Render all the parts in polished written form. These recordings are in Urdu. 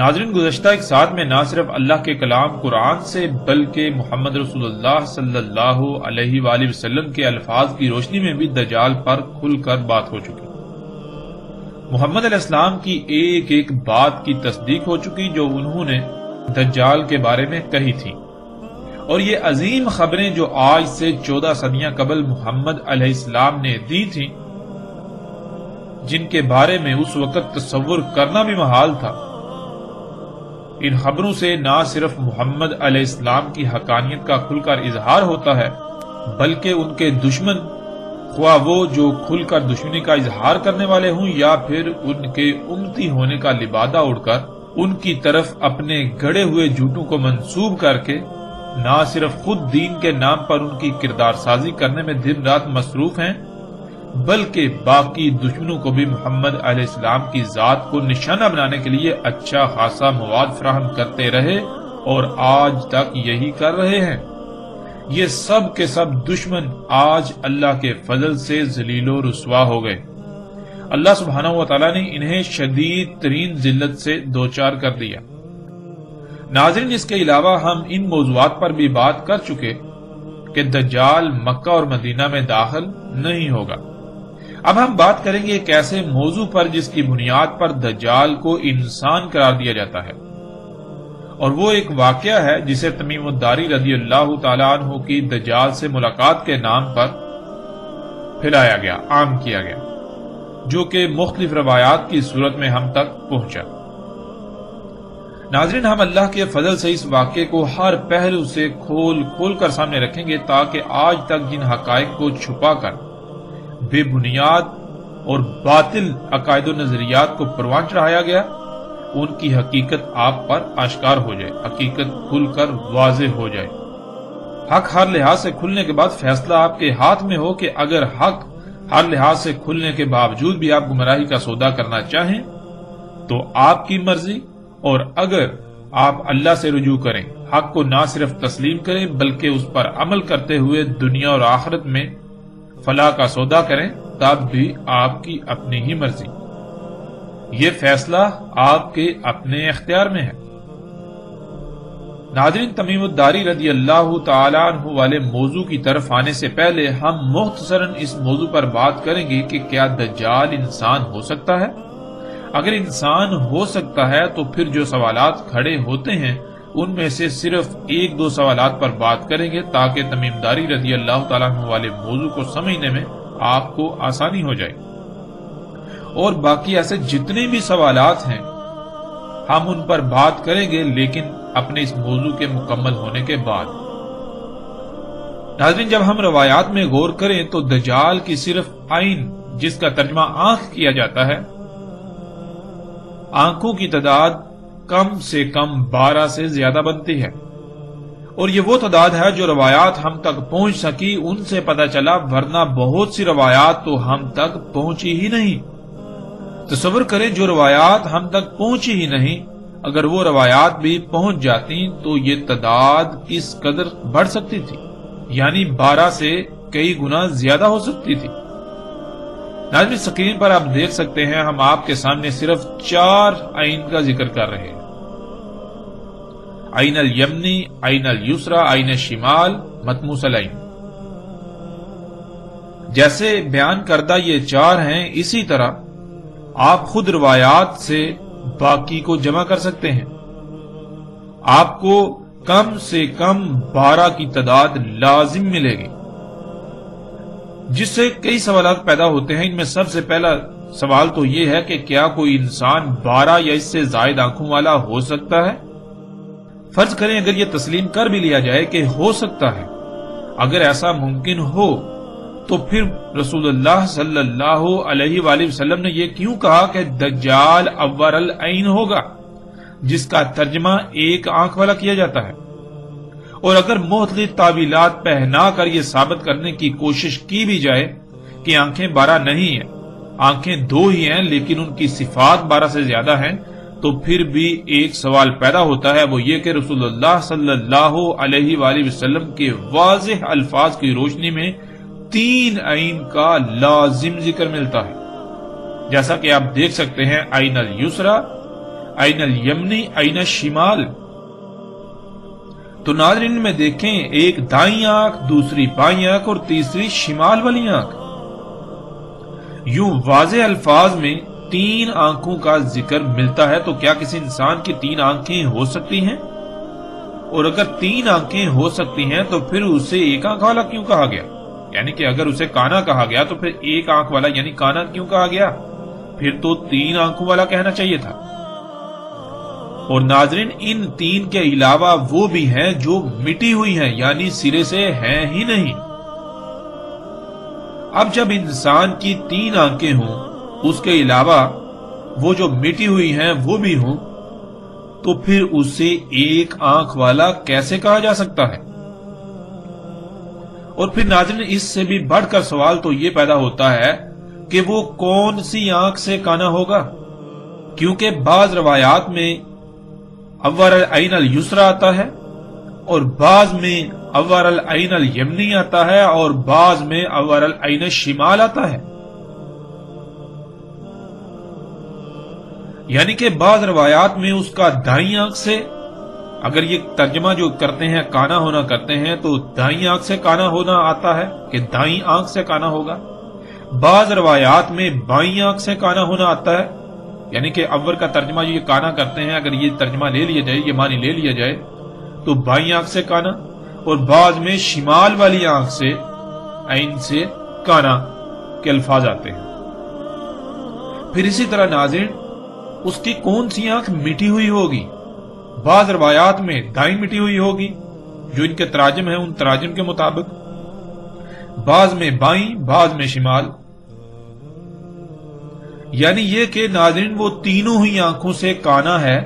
ناظرین، گزشتہ ایک ساتھ میں نہ صرف اللہ کے کلام قرآن سے بلکہ محمد رسول اللہ صلی اللہ علیہ وآلہ وسلم کے الفاظ کی روشنی میں بھی دجال پر کھل کر بات ہو چکی۔ محمد علیہ السلام کی ایک ایک بات کی تصدیق ہو چکی جو انہوں نے دجال کے بارے میں کہی تھی، اور یہ عظیم خبریں جو آج سے 14 صدیاں قبل محمد علیہ السلام نے دی تھیں، جن کے بارے میں اس وقت تصور کرنا بھی محال تھا، ان خبروں سے نہ صرف محمد علیہ السلام کی حقانیت کا کھل کر اظہار ہوتا ہے بلکہ ان کے دشمن، خواہ وہ جو کھل کر دشمنی کا اظہار کرنے والے ہوں یا پھر ان کے امتی ہونے کا لبادہ اڑ کر ان کی طرف اپنے گڑے ہوئے جھوٹوں کو منسوب کر کے نہ صرف خود دین کے نام پر ان کی کردار سازی کرنے میں دن رات مصروف ہیں بلکہ باقی دشمنوں کو بھی محمد علیہ السلام کی ذات کو نشانہ بنانے کے لیے اچھا خاصا مواد فراہم کرتے رہے اور آج تک یہی کر رہے ہیں۔ یہ سب کے سب دشمن آج اللہ کے فضل سے ذلیل و رسوا ہو گئے۔ اللہ سبحانہ و تعالیٰ نے انہیں شدید ترین ذلت سے دوچار کر دیا۔ ناظرین، اس کے علاوہ ہم ان موضوعات پر بھی بات کر چکے کہ دجال مکہ اور مدینہ میں داخل نہیں ہوگا۔ اب ہم بات کریں گے ایک ایسے موضوع پر جس کی بنیاد پر دجال کو انسان قرار دیا جاتا ہے، اور وہ ایک واقعہ ہے جسے تمیم الداری رضی اللہ تعالیٰ عنہ کی دجال سے ملاقات کے نام پر پھیلایا گیا، عام کیا گیا، جو کہ مختلف روایات کی صورت میں ہم تک پہنچا۔ ناظرین، ہم اللہ کے فضل سے اس واقعے کو ہر پہلو سے کھول کر سامنے رکھیں گے تاکہ آج تک جن حقائق کو چھپا کر بے بنیاد اور باطل عقائد و نظریات کو پروان چڑھایا گیا، ان کی حقیقت آپ پر آشکار ہو جائے، حقیقت کھل کر واضح ہو جائے۔ حق ہر لحاظ سے کھلنے کے بعد فیصلہ آپ کے ہاتھ میں ہو کہ اگر حق ہر لحاظ سے کھلنے کے باوجود بھی آپ گمراہی کا سودا کرنا چاہیں تو آپ کی مرضی، اور اگر آپ اللہ سے رجوع کریں، حق کو نہ صرف تسلیم کریں بلکہ اس پر عمل کرتے ہوئے دنیا اور آخرت میں فلاح کا سودا کریں، تب بھی آپ کی اپنی ہی مرضی۔ یہ فیصلہ آپ کے اپنے اختیار میں ہے۔ ناظرین، تمیم الداری رضی اللہ تعالیٰ عنہ والے موضوع کی طرف آنے سے پہلے ہم مختصراً اس موضوع پر بات کریں گے کہ کیا دجال انسان ہو سکتا ہے؟ اگر انسان ہو سکتا ہے تو پھر جو سوالات کھڑے ہوتے ہیں ان میں سے صرف ایک دو سوالات پر بات کریں گے تاکہ تمیم داری رضی اللہ تعالیٰ عنہ والے موضوع کو سمجھنے میں آپ کو آسانی ہو جائے، اور باقی ایسے جتنے بھی سوالات ہیں ہم ان پر بات کریں گے لیکن اپنے اس موضوع کے مکمل ہونے کے بعد۔ ناظرین، جب ہم روایات میں غور کریں تو دجال کی صرف عین، جس کا ترجمہ آنکھ کیا جاتا ہے، آنکھوں کی تعداد کم سے کم 12 سے زیادہ بنتی ہے، اور یہ وہ تعداد ہے جو روایات ہم تک پہنچ سکی ان سے پتہ چلا، ورنہ بہت سی روایات تو ہم تک پہنچی ہی نہیں۔ تصور کریں جو روایات ہم تک پہنچی ہی نہیں، اگر وہ روایات بھی پہنچ جاتی تو یہ تعداد کس قدر بڑھ سکتی تھی، یعنی 12 سے کئی گنا زیادہ ہو سکتی تھی۔ ناظرین، اسکرین پر آپ دیکھ سکتے ہیں ہم آپ کے سامنے صرف 4 عین کا ذکر کر رہے ہیں: عین الیمنی، عین الیسرا، عین شمال، مطموس العین۔ جیسے بیان کردہ یہ 4 ہیں، اسی طرح آپ خود روایات سے باقی کو جمع کر سکتے ہیں۔ آپ کو کم سے کم 12 کی تعداد لازم ملے گی، جس سے کئی سوالات پیدا ہوتے ہیں۔ ان میں سب سے پہلا سوال تو یہ ہے کہ کیا کوئی انسان 12 یا اس سے زائد آنکھوں والا ہو سکتا ہے؟ فرض کریں اگر یہ تسلیم کر بھی لیا جائے کہ ہو سکتا ہے، اگر ایسا ممکن ہو تو پھر رسول اللہ صلی اللہ علیہ وآلہ وسلم نے یہ کیوں کہا کہ دجال اور العین ہوگا، جس کا ترجمہ ایک آنکھ والا کیا جاتا ہے؟ اور اگر مختلف تعویلات پہنا کر یہ ثابت کرنے کی کوشش کی بھی جائے کہ آنکھیں 12 نہیں ہیں، آنکھیں 2 ہی ہیں لیکن ان کی صفات 12 سے زیادہ ہیں، تو پھر بھی ایک سوال پیدا ہوتا ہے، وہ یہ کہ رسول اللہ صلی اللہ علیہ وآلہ وسلم کے واضح الفاظ کی روشنی میں 3 عین کا لازم ذکر ملتا ہے، جیسا کہ آپ دیکھ سکتے ہیں: عین الیسرا، این الیمنی این الشمال. تو ناظرین میں دیکھیں ایک دائیں آنکھ، دوسری بائیں آنکھ اور تیسری شمال والی آنکھ. یوں واضح الفاظ میں 3 آنکھوں کا ذکر ملتا ہے. تو کیا کسی انسان کی 3 آنکھیں ہو سکتی ہیں؟ اور اگر 3 آنکھیں ہو سکتی ہیں تو پھر اسے ایک آنکھ والا کیوں کہا گیا؟ یعنی کہ اگر اسے کانا کہا گیا تو پھر ایک آنکھ والا یعنی کانا کیوں کہا گیا؟ پھر تو 3 آنکھوں والا کہنا چاہیے تھا. اور ناظرین ان 3 کے علاوہ وہ بھی ہیں جو مٹی ہوئی ہیں، یعنی سرے سے ہیں ہی نہیں. اب جب انسان کی 3 آنکھیں ہوں، اس کے علاوہ وہ جو مٹی ہوئی ہیں وہ بھی ہوں، تو پھر اسے ایک آنکھ والا کیسے کہا جا سکتا ہے؟ اور پھر ناظرین اس سے بھی بڑھ کر سوال تو یہ پیدا ہوتا ہے کہ وہ کون سی آنکھ سے کانا ہوگا؟ کیونکہ بعض روایات میں اول العین الیسری آتا ہے اور بعض میں اول العین الیمنی آتا ہے اور بعض میں اول العین الشمال آتا ہے. یعنی کہ بعض روایات میں اس کا دائیں آنکھ سے، اگر یہ ترجمہ جو کرتے ہیں کانا ہونا کرتے ہیں تو دائیں آنکھ سے کانا ہونا آتا ہے کہ دائیں آنکھ سے کانا ہوگا. بعض روایات میں بائیں آنکھ سے کانا ہونا آتا ہے، یعنی کہ اول کا ترجمہ جو یہ کانا کرتے ہیں اگر یہ ترجمہ لے لیا جائے، یہ معنی لے لیا جائے تو بائیں آنکھ سے کانا، اور بعض میں شمال والی آنکھ سے عین سے کانا کے الفاظ آتے ہیں. پھر اسی طرح ناظرین اس کی کون سی آنکھ مٹی ہوئی ہوگی؟ بعض روایات میں دائیں مٹی ہوئی ہوگی جو ان کے تراجم ہیں ان تراجم کے مطابق، بعض میں بائیں، بعض میں شمال. یعنی یہ کہ ناظرین وہ تینوں ہی آنکھوں سے کانا ہے،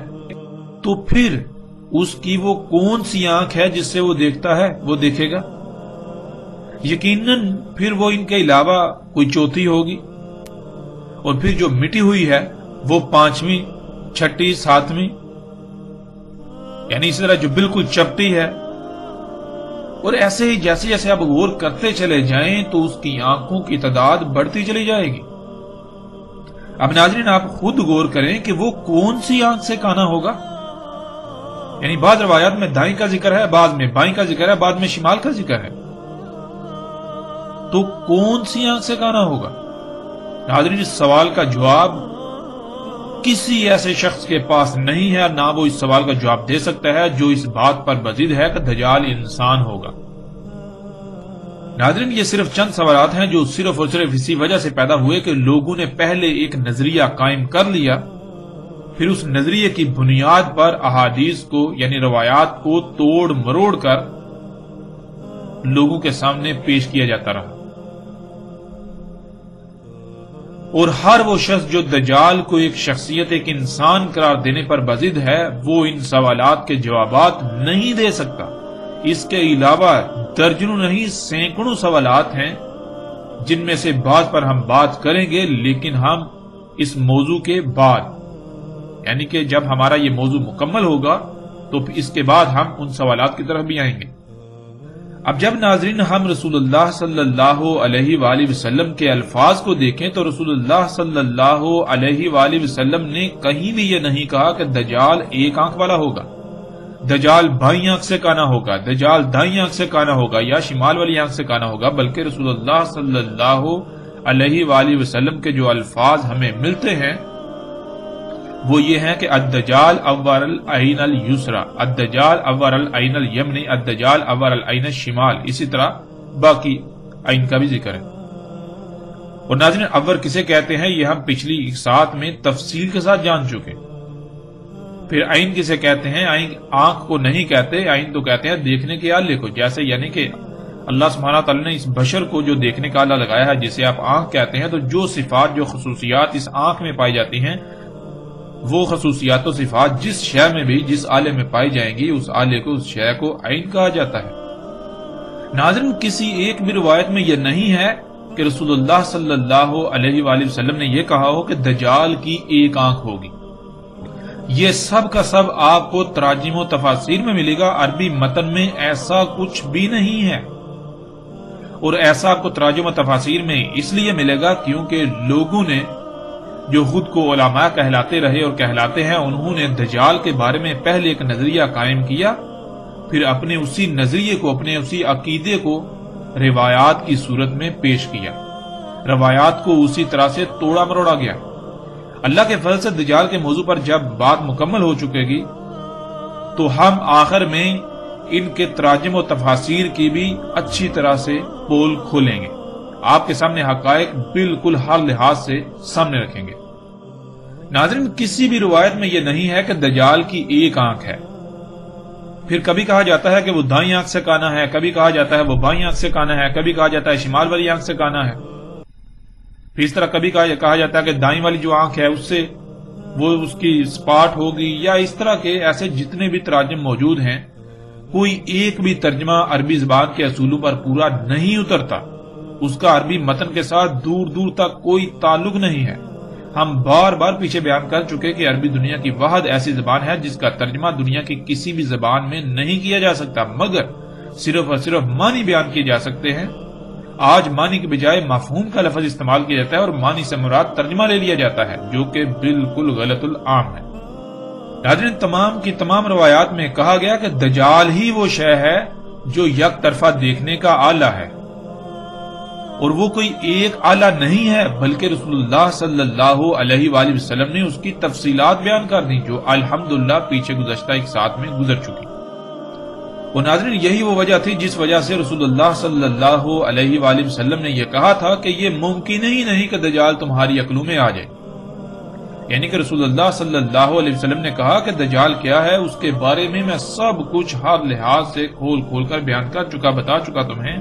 تو پھر اس کی وہ کون سی آنکھ ہے جس سے وہ دیکھتا ہے، وہ دیکھے گا؟ یقیناً پھر وہ ان کے علاوہ کوئی چوتھی ہوگی، اور پھر جو مٹی ہوئی ہے وہ 5ویں، 6ٹھی، 7ویں، یعنی اسی طرح جو بالکل چپٹی ہے. اور ایسے ہی جیسے جیسے آپ غور کرتے چلے جائیں تو اس کی آنکھوں کی تعداد بڑھتی چلی جائے گی. اب ناظرین آپ خود غور کریں کہ وہ کون سی آنکھ سے کانا ہوگا. یعنی بعض روایات میں دائیں کا ذکر ہے، بعض میں بائیں کا ذکر ہے، بعض میں شمال کا ذکر ہے، تو کون سی آنکھ سے کانا ہوگا؟ ناظرین اس سوال کا جواب کسی ایسے شخص کے پاس نہیں ہے، نہ وہ اس سوال کا جواب دے سکتا ہے جو اس بات پر بضد ہے کہ دجال انسان ہوگا. ناظرین یہ صرف چند سوالات ہیں جو صرف اور صرف اسی وجہ سے پیدا ہوئے کہ لوگوں نے پہلے ایک نظریہ قائم کر لیا، پھر اس نظریے کی بنیاد پر احادیث کو یعنی روایات کو توڑ مروڑ کر لوگوں کے سامنے پیش کیا جاتا رہا. اور ہر وہ شخص جو دجال کو ایک شخصیت، ایک انسان قرار دینے پر بضد ہے، وہ ان سوالات کے جوابات نہیں دے سکتا. اس کے علاوہ درجنوں نہیں سینکڑوں سوالات ہیں جن میں سے بعض پر ہم بات کریں گے، لیکن ہم اس موضوع کے بعد، یعنی کہ جب ہمارا یہ موضوع مکمل ہوگا تو اس کے بعد ہم ان سوالات کی طرف بھی آئیں گے. اب جب ناظرین ہم رسول اللہ صلی اللہ علیہ وآلہ وسلم کے الفاظ کو دیکھیں تو رسول اللہ صلی اللہ علیہ وآلہ وسلم نے کہیں بھی یہ نہیں کہا کہ دجال ایک آنکھ والا ہوگا، دجال بائیں آنکھ سے کانا ہوگا، دجال دائیں آنکھ سے کانا ہوگا یا شمال والی آنکھ سے کانا ہوگا، بلکہ رسول اللہ صلی اللہ علیہ وآلہ وسلم کے جو الفاظ ہمیں ملتے ہیں وہ یہ ہیں کہ الدجال اول العین الیسری، الدجال اول العین الیمنی، الدجال اول العین الشمال، اسی طرح باقی عین کا بھی ذکر ہے. اور ناظرین اول کسے کہتے ہیں یہ ہم پچھلی ساتھ میں تفصیل کے ساتھ جان چکے. پھر عین کسے کہتے ہیں؟ عین آنکھ کو نہیں کہتے، عین تو کہتے ہیں دیکھنے کے آلے کو. جیسے یعنی کہ اللہ سبحانہ تعالیٰ نے اس بشر کو جو دیکھنے کا آلہ لگایا ہے جسے آپ آنکھ کہتے ہیں، تو جو صفات، جو خصوصیات اس آنکھ میں پائی جاتی ہیں وہ خصوصیات و صفات جس شے میں بھی جس آلے میں پائی جائیں گی اس آلے کو، اس شے کو عین کہا جاتا ہے. ناظرین کسی ایک بھی روایت میں یہ نہیں ہے کہ رسول اللہ صلی اللہ علیہ وآلہ وسلم نے یہ کہا ہو کہ دجال کی ایک آنکھ ہوگی. یہ سب کا سب آپ کو تراجم و تفاسیر میں ملے گا، عربی متن میں ایسا کچھ بھی نہیں ہے. اور ایسا آپ کو تراجم و تفاسیر میں اس لیے ملے گا کیونکہ لوگوں نے جو خود کو علماء کہلاتے رہے اور کہلاتے ہیں، انہوں نے دجال کے بارے میں پہلے ایک نظریہ قائم کیا، پھر اپنے اسی نظریے کو، اپنے اسی عقیدے کو روایات کی صورت میں پیش کیا، روایات کو اسی طرح سے توڑا مروڑا گیا۔ اللہ کے فضل سے دجال کے موضوع پر جب بات مکمل ہو چکے گی تو ہم آخر میں ان کے تراجم و تفاسیر کی بھی اچھی طرح سے پول کھولیں گے، آپ کے سامنے حقائق بالکل ہر لحاظ سے سامنے رکھیں گے۔ ناظرین، کسی بھی روایت میں یہ نہیں ہے کہ دجال کی ایک آنکھ ہے، پھر کبھی کہا جاتا ہے کہ وہ دائیں آنکھ سے کانا ہے، کبھی کہا جاتا ہے وہ بائیں آنکھ سے کانا ہے، کبھی کہا جاتا ہے شمال والی آنکھ سے کانا ہے، پھر اس طرح کبھی کہا جاتا ہے کہ دائیں والی جو آنکھ ہے اس سے وہ اس کی سپاٹ ہوگی، یا اس طرح کے ایسے جتنے بھی تراجم موجود ہیں، کوئی ایک بھی ترجمہ عربی زبان کے اصولوں پر پورا نہیں اترتا، اس کا عربی متن کے ساتھ دور دور تک کوئی تعلق نہیں ہے۔ ہم بار بار پیچھے بیان کر چکے کہ عربی دنیا کی واحد ایسی زبان ہے جس کا ترجمہ دنیا کی کسی بھی زبان میں نہیں کیا جا سکتا، مگر صرف اور صرف معنی بیان کیے جا سکتے ہیں۔ آج معنی کے بجائے مفہوم کا لفظ استعمال کیا جاتا ہے اور معنی سے مراد ترجمہ لے لیا جاتا ہے، جو کہ بالکل غلط العام ہے۔ ناظرین، تمام کی تمام روایات میں کہا گیا کہ دجال ہی وہ شے ہے جو یک طرفہ دیکھنے کا آلہ ہے، اور وہ کوئی ایک آلہ نہیں ہے، بلکہ رسول اللہ صلی اللہ علیہ وآلہ وسلم نے اس کی تفصیلات بیان کر دی، جو الحمدللہ پیچھے گزشتہ ایک ساتھ میں گزر چکی۔ اور ناظرین، یہی وہ وجہ تھی جس وجہ سے رسول اللہ صلی اللہ علیہ وآلہ وسلم نے یہ کہا تھا کہ یہ ممکن ہی نہیں کہ دجال تمہاری عقلوں میں آ جائے، یعنی کہ رسول اللہ صلی اللہ علیہ وسلم نے کہا کہ دجال کیا ہے، اس کے بارے میں سب کچھ ہر لحاظ سے کھول کھول کر بیان کر چکا، بتا چکا تمہیں،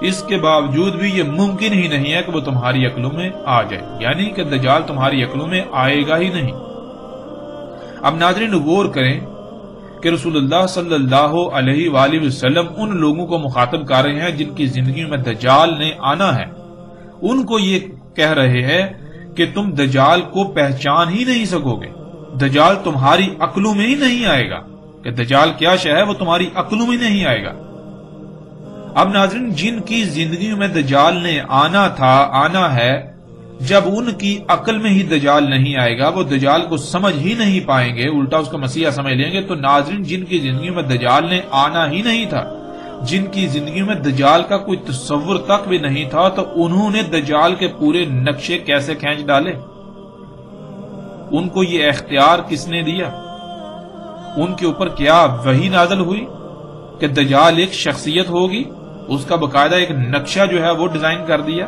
اس کے باوجود بھی یہ ممکن ہی نہیں ہے کہ وہ تمہاری عقلوں میں آ جائے، یعنی کہ دجال تمہاری عقلوں میں آئے گا ہی نہیں۔ اب ناظرین، غور کریں کہ رسول اللہ صلی اللہ علیہ وآلہ وسلم ان لوگوں کو مخاطب کر رہے ہیں جن کی زندگی میں دجال نے آنا ہے، ان کو یہ کہہ رہے ہیں کہ تم دجال کو پہچان ہی نہیں سکو گے، دجال تمہاری عقلوں میں ہی نہیں آئے گا، کہ دجال کیا شے ہے وہ تمہاری عقلوں میں نہیں آئے گا۔ اب ناظرین، جن کی زندگی میں دجال نے آنا تھا، آنا ہے، جب ان کی عقل میں ہی دجال نہیں آئے گا، وہ دجال کو سمجھ ہی نہیں پائیں گے، الٹا اس کو مسیحا سمجھ لیں گے، تو ناظرین، جن کی زندگی میں دجال نے آنا ہی نہیں تھا، جن کی زندگی میں دجال کا کوئی تصور تک بھی نہیں تھا، تو انہوں نے دجال کے پورے نقشے کیسے کھینچ ڈالے؟ ان کو یہ اختیار کس نے دیا؟ ان کے اوپر کیا وحی نازل ہوئی کہ دجال ایک شخصیت ہوگی؟ اس کا باقاعدہ ایک نقشہ جو ہے وہ ڈیزائن کر دیا۔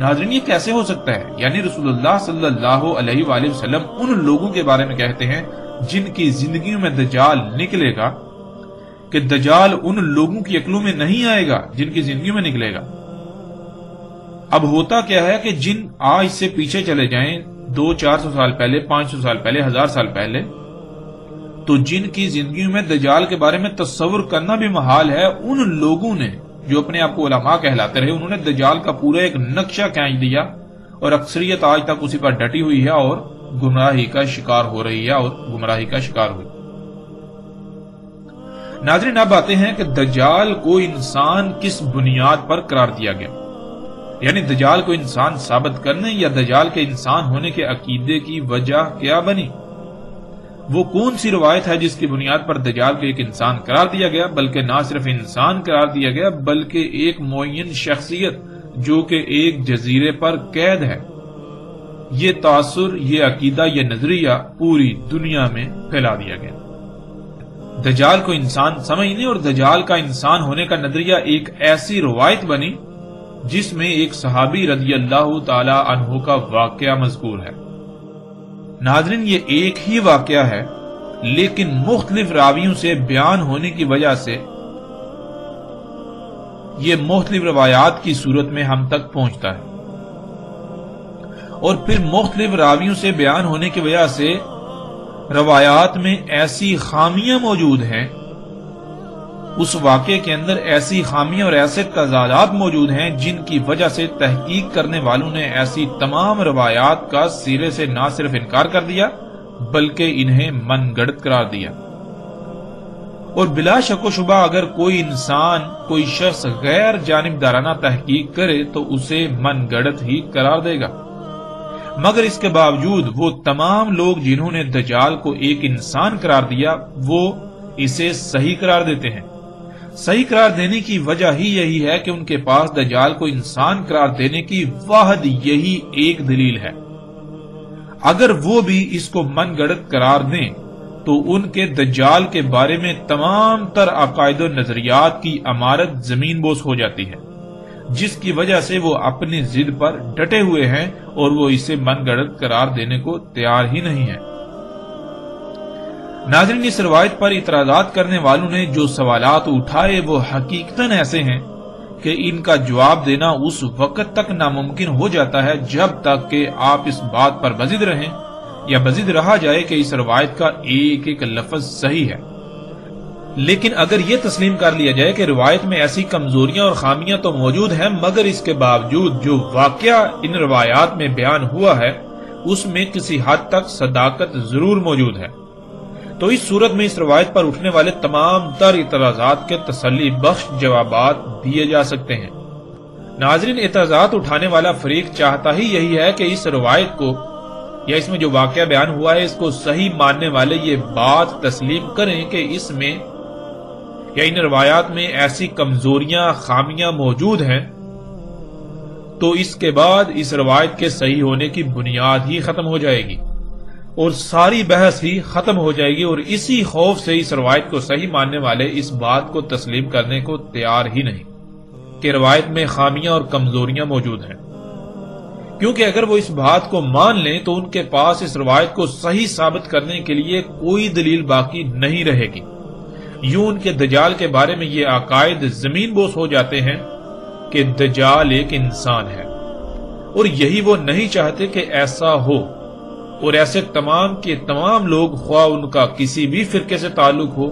ناظرین، یہ کیسے ہو سکتا ہے؟ یعنی رسول اللہ صلی اللہ علیہ وآلہ وسلم ان لوگوں کے بارے میں کہتے ہیں جن کی زندگیوں میں دجال نکلے گا، کہ دجال ان لوگوں کی عقلوں میں نہیں آئے گا جن کی زندگیوں میں نکلے گا۔ اب ہوتا کیا ہے کہ جن آج سے پیچھے چلے جائیں 200-400 سال پہلے، 500 سال پہلے، 1000 سال پہلے، تو جن کی زندگیوں میں دجال کے بارے میں تصور کرنا بھی محال ہے، ان لوگوں نے جو اپنے آپ کو علماء کہلاتے رہے، انہوں نے دجال کا پورا ایک نقشہ کھینچ دیا، اور اکثریت آج تک اسی پر ڈٹی ہوئی ہے اور گمراہی کا شکار ہو رہی ہے اور گمراہی کا شکار ہوئی۔ ناظرین، اب آتے ہیں کہ دجال کو انسان کس بنیاد پر قرار دیا گیا، یعنی دجال کو انسان ثابت کرنے یا دجال کے انسان ہونے کے عقیدے کی وجہ کیا بنی؟ وہ کون سی روایت ہے جس کی بنیاد پر دجال کو ایک انسان قرار دیا گیا؟ بلکہ نہ صرف انسان قرار دیا گیا، بلکہ ایک معین شخصیت جو کہ ایک جزیرے پر قید ہے۔ یہ تاثر، یہ عقیدہ، یہ نظریہ پوری دنیا میں پھیلا دیا گیا۔ دجال کو انسان سمجھنے اور دجال کا انسان ہونے کا نظریہ ایک ایسی روایت بنی جس میں ایک صحابی رضی اللہ تعالی عنہ کا واقعہ مذکور ہے۔ ناظرین، یہ ایک ہی واقعہ ہے، لیکن مختلف راویوں سے بیان ہونے کی وجہ سے یہ مختلف روایات کی صورت میں ہم تک پہنچتا ہے، اور پھر مختلف راویوں سے بیان ہونے کی وجہ سے روایات میں ایسی خامیاں موجود ہیں، اس واقعے کے اندر ایسی خامیاں اور ایسے تضادات موجود ہیں جن کی وجہ سے تحقیق کرنے والوں نے ایسی تمام روایات کا سرے سے نہ صرف انکار کر دیا بلکہ انہیں من گڑت قرار دیا۔ اور بلا شک و شبہ اگر کوئی انسان، کوئی شخص غیر جانبدارانہ تحقیق کرے تو اسے من گڑت ہی قرار دے گا۔ مگر اس کے باوجود وہ تمام لوگ جنہوں نے دجال کو ایک انسان قرار دیا وہ اسے صحیح قرار دیتے ہیں۔ صحیح قرار دینے کی وجہ ہی یہی ہے کہ ان کے پاس دجال کو انسان قرار دینے کی واحد یہی ایک دلیل ہے۔ اگر وہ بھی اس کو من گڑت قرار دیں تو ان کے دجال کے بارے میں تمام تر عقائد و نظریات کی عمارت زمین بوس ہو جاتی ہے، جس کی وجہ سے وہ اپنی ضد پر ڈٹے ہوئے ہیں اور وہ اسے من گڑت قرار دینے کو تیار ہی نہیں ہے۔ ناظرین، اس روایت پر اعتراضات کرنے والوں نے جو سوالات اٹھائے وہ حقیقتاً ایسے ہیں کہ ان کا جواب دینا اس وقت تک ناممکن ہو جاتا ہے جب تک کہ آپ اس بات پر بضد رہیں یا بضد رہا جائے کہ اس روایت کا ایک ایک لفظ صحیح ہے۔ لیکن اگر یہ تسلیم کر لیا جائے کہ روایت میں ایسی کمزوریاں اور خامیاں تو موجود ہیں، مگر اس کے باوجود جو واقعہ ان روایات میں بیان ہوا ہے اس میں کسی حد تک صداقت ضرور موجود ہے، تو اس صورت میں اس روایت پر اٹھنے والے تمام تر اعتراضات کے تسلی بخش جوابات دیے جا سکتے ہیں۔ ناظرین، اعتراضات اٹھانے والا فریق چاہتا ہی یہی ہے کہ اس روایت کو یا اس میں جو واقعہ بیان ہوا ہے اس کو صحیح ماننے والے یہ بات تسلیم کریں کہ اس میں یا ان روایات میں ایسی کمزوریاں خامیاں موجود ہیں، تو اس کے بعد اس روایت کے صحیح ہونے کی بنیاد ہی ختم ہو جائے گی اور ساری بحث ہی ختم ہو جائے گی، اور اسی خوف سے اس روایت کو صحیح ماننے والے اس بات کو تسلیم کرنے کو تیار ہی نہیں کہ روایت میں خامیاں اور کمزوریاں موجود ہیں، کیونکہ اگر وہ اس بات کو مان لیں تو ان کے پاس اس روایت کو صحیح ثابت کرنے کے لیے کوئی دلیل باقی نہیں رہے گی۔ یوں ان کے دجال کے بارے میں یہ عقائد زمین بوس ہو جاتے ہیں کہ دجال ایک انسان ہے، اور یہی وہ نہیں چاہتے کہ ایسا ہو، اور ایسے تمام کے تمام لوگ خواہ ان کا کسی بھی فرقے سے تعلق ہو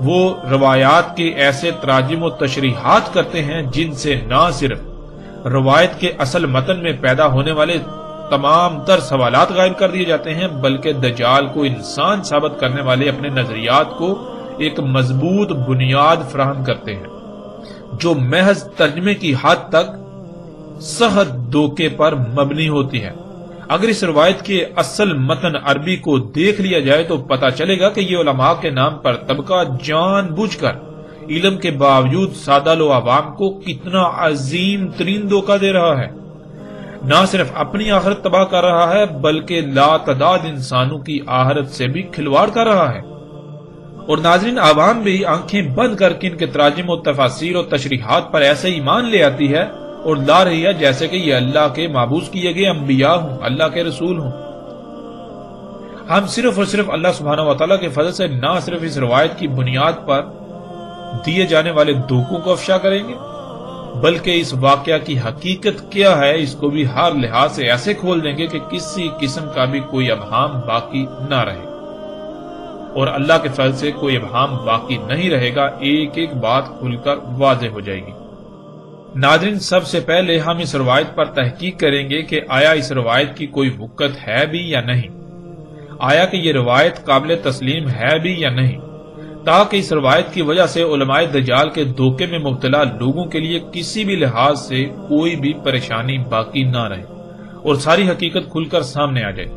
وہ روایات کے ایسے تراجم و تشریحات کرتے ہیں جن سے نہ صرف روایت کے اصل متن میں پیدا ہونے والے تمام تر سوالات غائب کر دیے جاتے ہیں، بلکہ دجال کو انسان ثابت کرنے والے اپنے نظریات کو ایک مضبوط بنیاد فراہم کرتے ہیں جو محض ترجمے کی حد تک سخت دھوکے پر مبنی ہوتی ہے۔ اگر اس روایت کے اصل متن عربی کو دیکھ لیا جائے تو پتہ چلے گا کہ یہ علماء کے نام پر طبقہ جان بوجھ کر علم کے باوجود سادہ لو عوام کو کتنا عظیم ترین دھوکہ دے رہا ہے، نہ صرف اپنی آخرت تباہ کر رہا ہے بلکہ لا تعداد انسانوں کی آخرت سے بھی کھلواڑ کر رہا ہے۔ اور ناظرین، عوام بھی آنکھیں بند کر کے ان کے تراجم و تفاسیر و تشریحات پر ایسے ایمان لے آتی ہے اور لا رہی ہے جیسے کہ یہ اللہ کے مابعوث کیے گئے انبیاء ہوں، اللہ کے رسول ہوں۔ ہم صرف اور صرف اللہ سبحانہ و تعالیٰ کے فضل سے نہ صرف اس روایت کی بنیاد پر دیے جانے والے دھوکوں کو افشا کریں گے بلکہ اس واقعہ کی حقیقت کیا ہے اس کو بھی ہر لحاظ سے ایسے کھول دیں گے کہ کسی قسم کا بھی کوئی ابہام باقی نہ رہے، اور اللہ کے فضل سے کوئی ابہام باقی نہیں رہے گا، ایک ایک بات کھل کر واضح ہو جائے گی۔ ناظرین، سب سے پہلے ہم اس روایت پر تحقیق کریں گے کہ آیا اس روایت کی کوئی وقت ہے بھی یا نہیں، آیا کہ یہ روایت قابل تسلیم ہے بھی یا نہیں، تاکہ اس روایت کی وجہ سے علماء دجال کے دھوکے میں مبتلا لوگوں کے لیے کسی بھی لحاظ سے کوئی بھی پریشانی باقی نہ رہے اور ساری حقیقت کھل کر سامنے آ جائے۔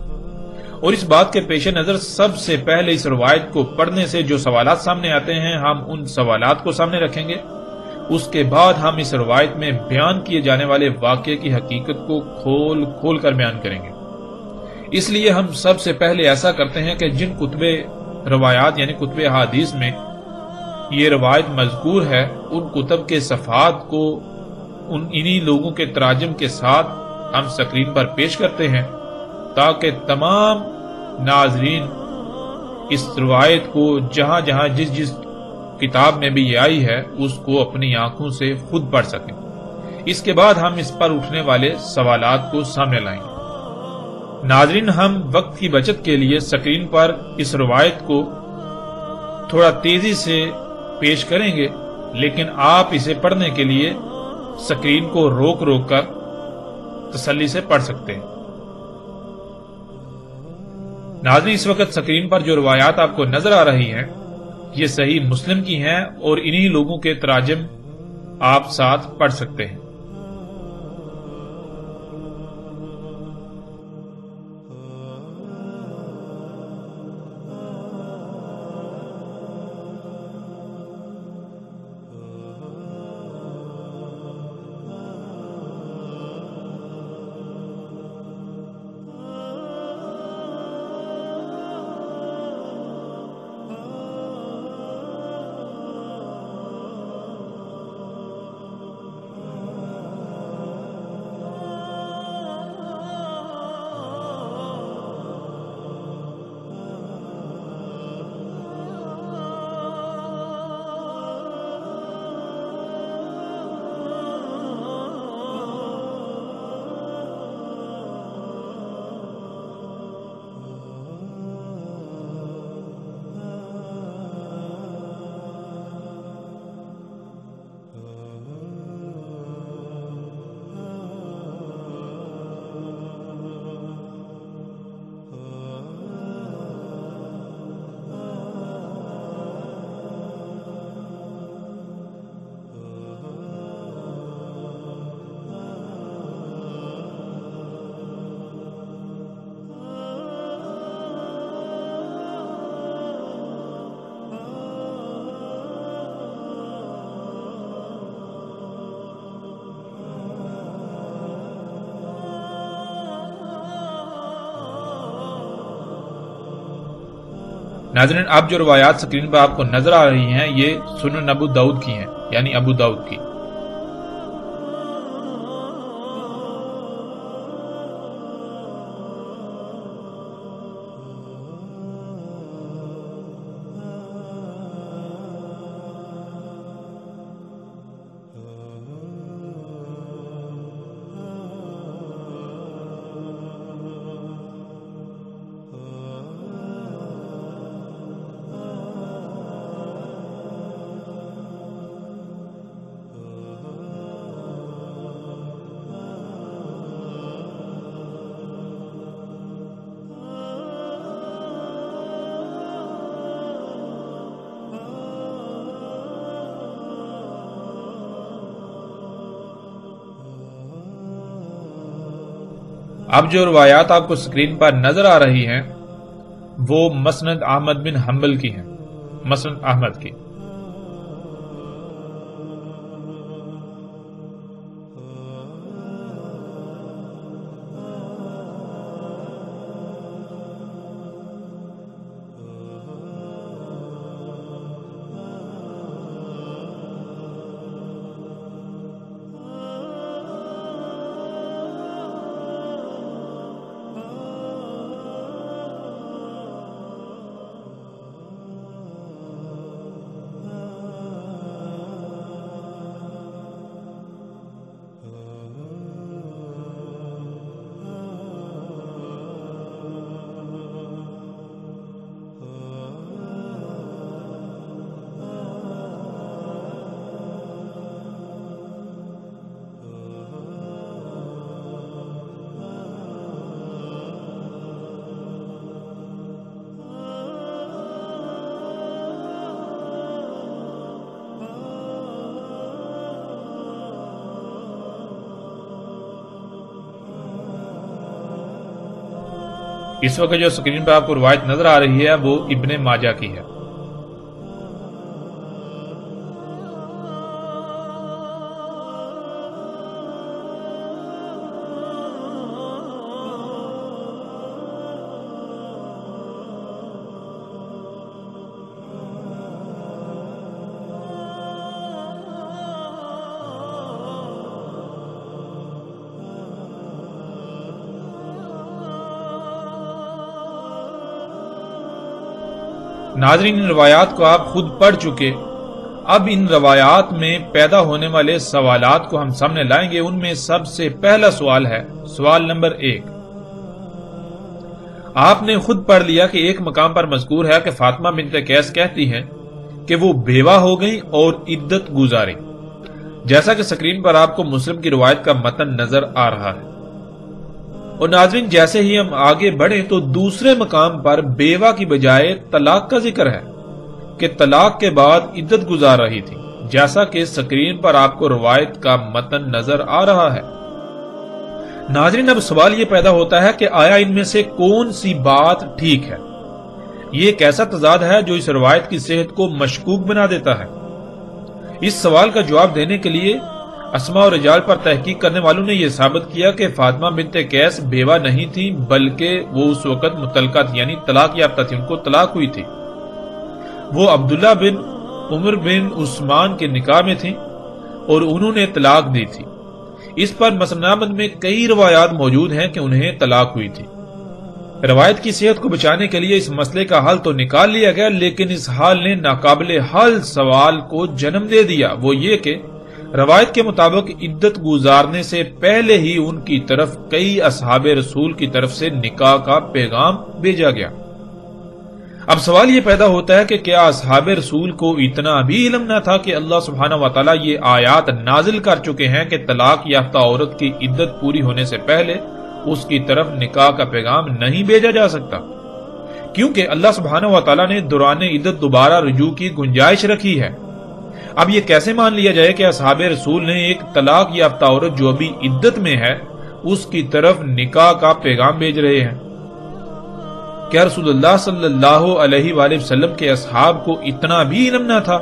اور اس بات کے پیش نظر سب سے پہلے اس روایت کو پڑھنے سے جو سوالات سامنے آتے ہیں ہم ان سوالات کو سامنے رکھیں گے، اس کے بعد ہم اس روایت میں بیان کیے جانے والے واقعے کی حقیقت کو کھول کھول کر بیان کریں گے۔ اس لیے ہم سب سے پہلے ایسا کرتے ہیں کہ جن کتب روایات یعنی کتب احادیث میں یہ روایت مذکور ہے ان کتب کے صفحات کو انہی لوگوں کے تراجم کے ساتھ ہم سکرین پر پیش کرتے ہیں تاکہ تمام ناظرین اس روایت کو جہاں جہاں جس جس کتاب میں بھی یہ آئی ہے اس کو اپنی آنکھوں سے خود پڑھ سکیں۔ اس کے بعد ہم اس پر اٹھنے والے سوالات کو سامنے لائیں گے۔ ناظرین، ہم وقت کی بچت کے لیے سکرین پر اس روایت کو تھوڑا تیزی سے پیش کریں گے، لیکن آپ اسے پڑھنے کے لیے سکرین کو روک روک کر تسلی سے پڑھ سکتے ہیں۔ ناظرین، اس وقت سکرین پر جو روایات آپ کو نظر آ رہی ہیں یہ صحیح مسلم کی ہیں اور انہی لوگوں کے تراجم آپ ساتھ پڑھ سکتے ہیں۔ ناظرین اب جو روایات سکرین پر آپ کو نظر آ رہی ہیں یہ سنن ابو داؤد کی ہیں، یعنی ابو داؤد کی۔ اب جو روایات آپ کو سکرین پر نظر آ رہی ہیں وہ مسند احمد بن حنبل کی ہیں، مسند احمد کی۔ اس وقت جو سکرین پہ آپ کو روایت نظر آ رہی ہے وہ ابن ماجہ کی ہے۔ ناظرین ان روایات کو آپ خود پڑھ چکے، اب ان روایات میں پیدا ہونے والے سوالات کو ہم سامنے لائیں گے۔ ان میں سب سے پہلا سوال ہے سوال نمبر 1۔ آپ نے خود پڑھ لیا کہ ایک مقام پر مذکور ہے کہ فاطمہ بنت قیس کہتی ہیں کہ وہ بیوہ ہو گئیں اور عدت گزاری، جیسا کہ سکرین پر آپ کو مسلم کی روایت کا متن نظر آ رہا ہے۔ اور ناظرین جیسے ہی ہم آگے بڑھیں تو دوسرے مقام پر بیوہ کی بجائے طلاق کا ذکر ہے کہ طلاق کے بعد عدت گزار رہی تھی، جیسا کہ سکرین پر آپ کو روایت کا متن نظر آ رہا ہے۔ ناظرین اب سوال یہ پیدا ہوتا ہے کہ آیا ان میں سے کون سی بات ٹھیک ہے؟ یہ ایک ایسا تضاد ہے جو اس روایت کی صحت کو مشکوک بنا دیتا ہے۔ اس سوال کا جواب دینے کے لیے اسماء اور رجال پر تحقیق کرنے والوں نے یہ ثابت کیا کہ فاطمہ بنت قیس بیوہ نہیں تھی، بلکہ وہ اس وقت مطلقہ تھی، یعنی طلاق یافتہ تھی، ان کو طلاق ہوئی تھی۔ وہ عبداللہ بن عمر بن عثمان کے نکاح میں تھی اور انہوں نے طلاق دی تھی۔ اس پر مسند احمد میں کئی روایات موجود ہیں کہ انہیں طلاق ہوئی تھی۔ روایت کی صحت کو بچانے کے لیے اس مسئلے کا حل تو نکال لیا گیا، لیکن اس حال نے ناقابل حل سوال کو جنم دے دیا، وہ یہ کہ روایت کے مطابق عدت گزارنے سے پہلے ہی ان کی طرف کئی اصحاب رسول کی طرف سے نکاح کا پیغام بھیجا گیا۔ اب سوال یہ پیدا ہوتا ہے کہ کیا اصحاب رسول کو اتنا بھی علم نہ تھا کہ اللہ سبحانہ وتعالی یہ آیات نازل کر چکے ہیں کہ طلاق یافتہ عورت کی عدت پوری ہونے سے پہلے اس کی طرف نکاح کا پیغام نہیں بھیجا جا سکتا، کیونکہ اللہ سبحانہ وتعالی نے دوران عدت دوبارہ رجوع کی گنجائش رکھی ہے۔ اب یہ کیسے مان لیا جائے کہ اصحاب رسول نے ایک طلاق یافتہ عورت جو ابھی عدت میں ہے اس کی طرف نکاح کا پیغام بھیج رہے ہیں؟ کیا رسول اللہ صلی اللہ علیہ وآلہ وسلم کے اصحاب کو اتنا بھی علم نہ تھا؟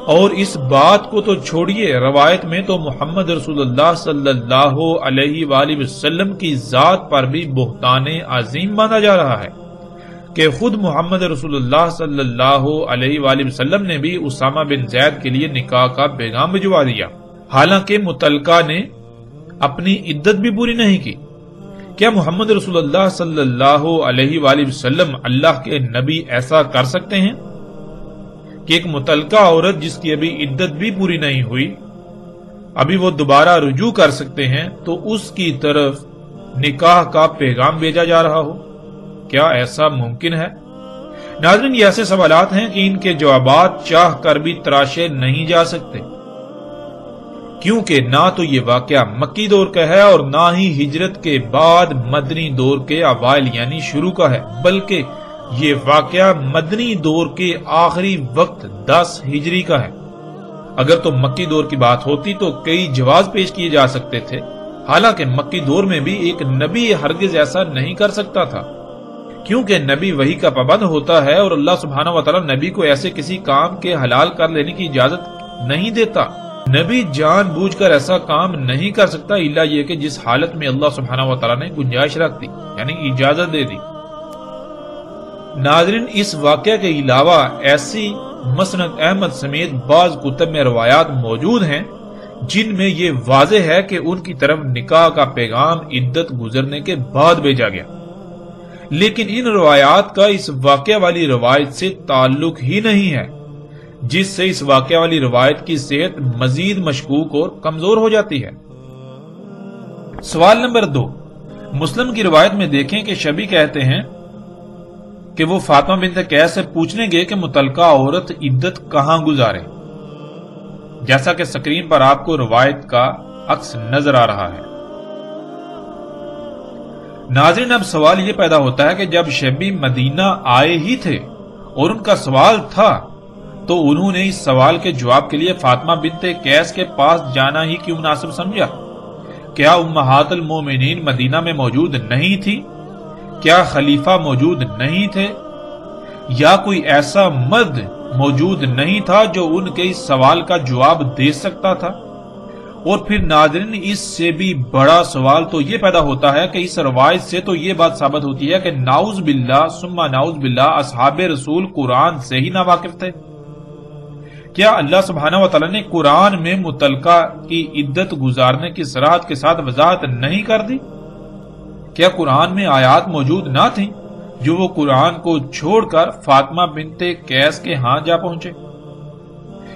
اور اس بات کو تو چھوڑیے، روایت میں تو محمد رسول اللہ صلی اللہ علیہ وآلہ وسلم کی ذات پر بھی بہتان عظیم باندھا جا رہا ہے کہ خود محمد رسول اللہ صلی اللہ علیہ وآلہ وسلم نے بھی اسامہ بن زید کے لیے نکاح کا پیغام بھجوا دیا، حالانکہ متعلقہ نے اپنی عدت بھی پوری نہیں کی۔ کیا محمد رسول اللہ صلی اللہ علیہ وآلہ وسلم اللہ کے نبی ایسا کر سکتے ہیں کہ ایک متعلقہ عورت جس کی ابھی عدت بھی پوری نہیں ہوئی، ابھی وہ دوبارہ رجوع کر سکتے ہیں، تو اس کی طرف نکاح کا پیغام بھیجا جا رہا ہو؟ کیا ایسا ممکن ہے؟ ناظرین، یہ ایسے سوالات ہیں کہ ان کے جوابات چاہ کر بھی تراشے نہیں جا سکتے، کیونکہ نہ تو یہ واقعہ مکی دور کا ہے اور نہ ہی ہجرت کے بعد مدنی دور کے اوائل یعنی شروع کا ہے، بلکہ یہ واقعہ مدنی دور کے آخری وقت 10 ہجری کا ہے۔ اگر تو مکی دور کی بات ہوتی تو کئی جواز پیش کیے جا سکتے تھے، حالانکہ مکی دور میں بھی ایک نبی ہرگز ایسا نہیں کر سکتا تھا، کیونکہ نبی وحی کا پابند ہوتا ہے اور اللہ سبحانہ وتعالی نبی کو ایسے کسی کام کے حلال کر لینے کی اجازت نہیں دیتا۔ نبی جان بوجھ کر ایسا کام نہیں کر سکتا الا یہ کہ جس حالت میں اللہ سبحانہ وتعالی نے گنجائش رکھ دی، یعنی اجازت دے دی۔ ناظرین، اس واقعہ کے علاوہ ایسی مسند احمد سمیت بعض کتب میں روایات موجود ہیں جن میں یہ واضح ہے کہ ان کی طرف نکاح کا پیغام عدت گزرنے کے بعد بھیجا گیا، لیکن ان روایات کا اس واقعہ والی روایت سے تعلق ہی نہیں ہے، جس سے اس واقعہ والی روایت کی صحت مزید مشکوک اور کمزور ہو جاتی ہے۔ سوال نمبر 2، مسلم کی روایت میں دیکھیں کہ شبی کہتے ہیں کہ وہ فاطمہ بنت قیس سے پوچھنے گئے کہ متعلقہ عورت عدت کہاں گزارے، جیسا کہ سکرین پر آپ کو روایت کا عکس نظر آ رہا ہے۔ ناظرین، اب سوال یہ پیدا ہوتا ہے کہ جب شبی مدینہ آئے ہی تھے اور ان کا سوال تھا تو انہوں نے اس سوال کے جواب کے لیے فاطمہ بنت قیس کے پاس جانا ہی کیوں مناسب سمجھا؟ کیا امہات المومنین مدینہ میں موجود نہیں تھی؟ کیا خلیفہ موجود نہیں تھے؟ یا کوئی ایسا مرد موجود نہیں تھا جو ان کے اس سوال کا جواب دے سکتا تھا؟ اور پھر ناظرین، اس سے بھی بڑا سوال تو یہ پیدا ہوتا ہے کہ اس روایت سے تو یہ بات ثابت ہوتی ہے کہ نعوذ باللہ ثم نعوذ باللہ اصحاب رسول قرآن سے ہی ناواقف تھے۔ کیا اللہ سبحانہ وتعالی نے قرآن میں متعلقہ کی عدت گزارنے کی صراحت کے ساتھ وضاحت نہیں کر دی؟ کیا قرآن میں آیات موجود نہ تھیں جو وہ قرآن کو چھوڑ کر فاطمہ بنت قیس کے ہاں جا پہنچے؟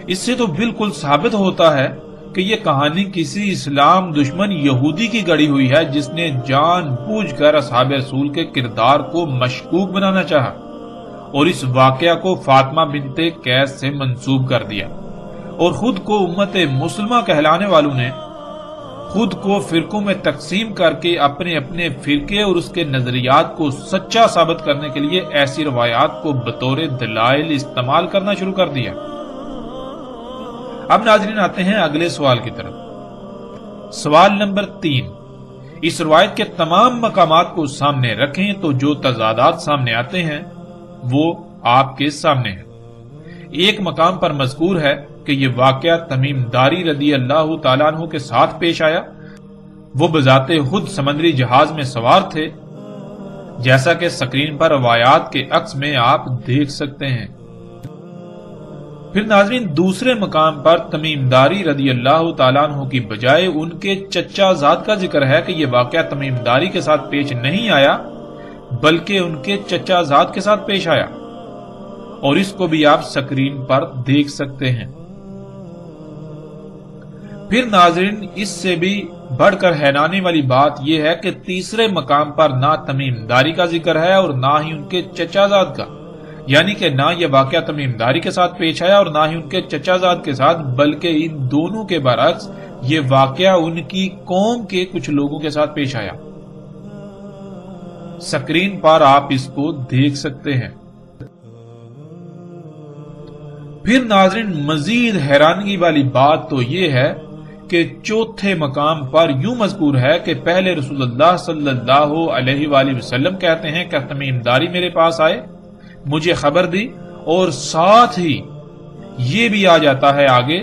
اس سے تو بالکل ثابت ہوتا ہے کہ یہ کہانی کسی اسلام دشمن یہودی کی گڑی ہوئی ہے جس نے جان بوجھ کر اصحاب رسول کے کردار کو مشکوک بنانا چاہا اور اس واقعہ کو فاطمہ بنت قیس سے منسوب کر دیا، اور خود کو امت مسلمہ کہلانے والوں نے خود کو فرقوں میں تقسیم کر کے اپنے اپنے فرقے اور اس کے نظریات کو سچا ثابت کرنے کے لیے ایسی روایات کو بطور دلائل استعمال کرنا شروع کر دیا۔ اب ناظرین آتے ہیں اگلے سوال کی طرف۔ سوال نمبر 3، اس روایت کے تمام مقامات کو سامنے رکھیں تو جو تضادات سامنے آتے ہیں وہ آپ کے سامنے ہیں۔ ایک مقام پر مذکور ہے کہ یہ واقعہ تمیم داری رضی اللہ تعالیٰ عنہ کے ساتھ پیش آیا۔ وہ بذات خود سمندری جہاز میں سوار تھے، جیسا کہ سکرین پر روایات کے عکس میں آپ دیکھ سکتے ہیں۔ پھر ناظرین، دوسرے مقام پر تمیم داری رضی اللہ تعالیٰ عنہ کی بجائے ان کے چچا زاد کا ذکر ہے کہ یہ واقعہ تمیم داری کے ساتھ پیش نہیں آیا بلکہ ان کے چچا زاد کے ساتھ پیش آیا، اور اس کو بھی آپ سکرین پر دیکھ سکتے ہیں۔ پھر ناظرین، اس سے بھی بڑھ کر حیرانی والی بات یہ ہے کہ تیسرے مقام پر نہ تمیم داری کا ذکر ہے اور نہ ہی ان کے چچا زاد کا، یعنی کہ نہ یہ واقعہ تمیم داری کے ساتھ پیش آیا اور نہ ہی ان کے چچا زاد کے ساتھ، بلکہ ان دونوں کے برعکس یہ واقعہ ان کی قوم کے کچھ لوگوں کے ساتھ پیش آیا۔ سکرین پر آپ اس کو دیکھ سکتے ہیں۔ پھر ناظرین، مزید حیرانگی والی بات تو یہ ہے کہ چوتھے مقام پر یوں مذکور ہے کہ پہلے رسول اللہ صلی اللہ علیہ وآلہ وسلم کہتے ہیں کہ تمیم داری میرے پاس آئے، مجھے خبر دی، اور ساتھ ہی یہ بھی آ جاتا ہے آگے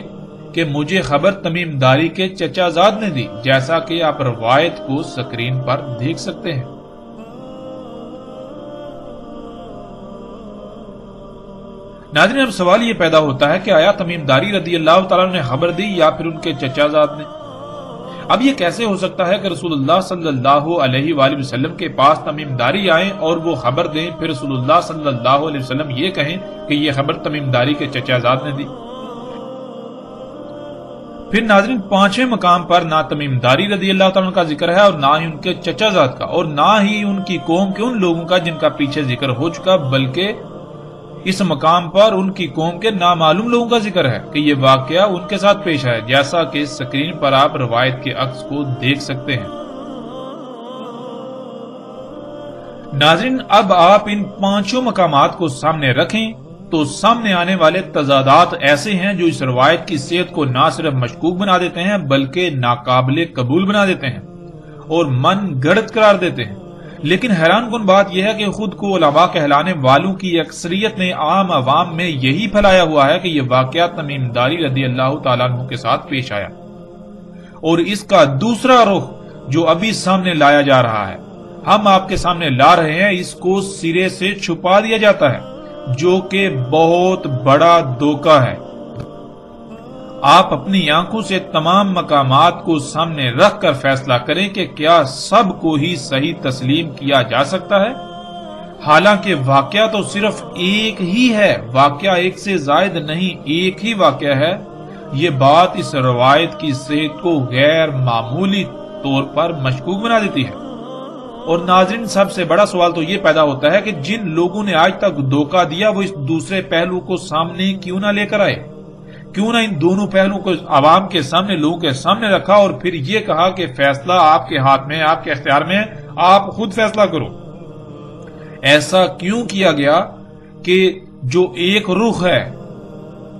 کہ مجھے خبر تمیم داری کے چچا زاد نے دی، جیسا کہ آپ روایت کو سکرین پر دیکھ سکتے ہیں۔ ناظرین اب سوال یہ پیدا ہوتا ہے کہ آیا تمیم داری رضی اللہ تعالیٰ نے خبر دی یا پھر ان کے چچا زاد نے؟ اب یہ کیسے ہو سکتا ہے کہ رسول اللہ صلی اللہ علیہ وآلہ وسلم کے پاس تمیم داری آئیں اور وہ خبر دیں، پھر رسول اللہ صلی اللہ علیہ وسلم یہ کہیں کہ یہ خبر تمیم داری کے چچا زاد نے دی؟ پھر ناظرین پانچویں مقام پر نہ تمیم داری رضی اللہ تعالیٰ کا ذکر ہے اور نہ ہی ان کے چچا زاد کا، اور نہ ہی ان کی قوم کے ان لوگوں کا جن کا پیچھے ذکر ہو چکا، بلکہ اس مقام پر ان کی قوم کے نامعلوم لوگوں کا ذکر ہے کہ یہ واقعہ ان کے ساتھ پیش آیا، جیسا کہ سکرین پر آپ روایت کے عکس کو دیکھ سکتے ہیں۔ ناظرین اب آپ ان پانچوں مقامات کو سامنے رکھیں تو سامنے آنے والے تضادات ایسے ہیں جو اس روایت کی صحت کو نہ صرف مشکوک بنا دیتے ہیں بلکہ ناقابل قبول بنا دیتے ہیں اور من گڑت قرار دیتے ہیں۔ لیکن حیران کن بات یہ ہے کہ خود کو علماء کہلانے والوں کی اکثریت نے عام عوام میں یہی پھیلایا ہوا ہے کہ یہ واقعہ تمیم داری رضی اللہ تعالیٰ عنہ کے ساتھ پیش آیا، اور اس کا دوسرا رخ جو ابھی سامنے لایا جا رہا ہے، ہم آپ کے سامنے لا رہے ہیں، اس کو سرے سے چھپا دیا جاتا ہے، جو کہ بہت بڑا دھوکہ ہے۔ آپ اپنی آنکھوں سے تمام مقامات کو سامنے رکھ کر فیصلہ کریں کہ کیا سب کو ہی صحیح تسلیم کیا جا سکتا ہے، حالانکہ واقعہ تو صرف ایک ہی ہے، واقعہ ایک سے زائد نہیں، ایک ہی واقعہ ہے۔ یہ بات اس روایت کی صحت کو غیر معمولی طور پر مشکوک بنا دیتی ہے۔ اور ناظرین سب سے بڑا سوال تو یہ پیدا ہوتا ہے کہ جن لوگوں نے آج تک دھوکہ دیا وہ اس دوسرے پہلو کو سامنے کیوں نہ لے کر آئے، کیوں نہ ان دونوں پہلو کو عوام کے سامنے، لوگوں کے سامنے رکھا اور پھر یہ کہا کہ فیصلہ آپ کے ہاتھ میں، آپ کے اختیار میں، آپ خود فیصلہ کرو۔ ایسا کیوں کیا گیا کہ جو ایک رخ ہے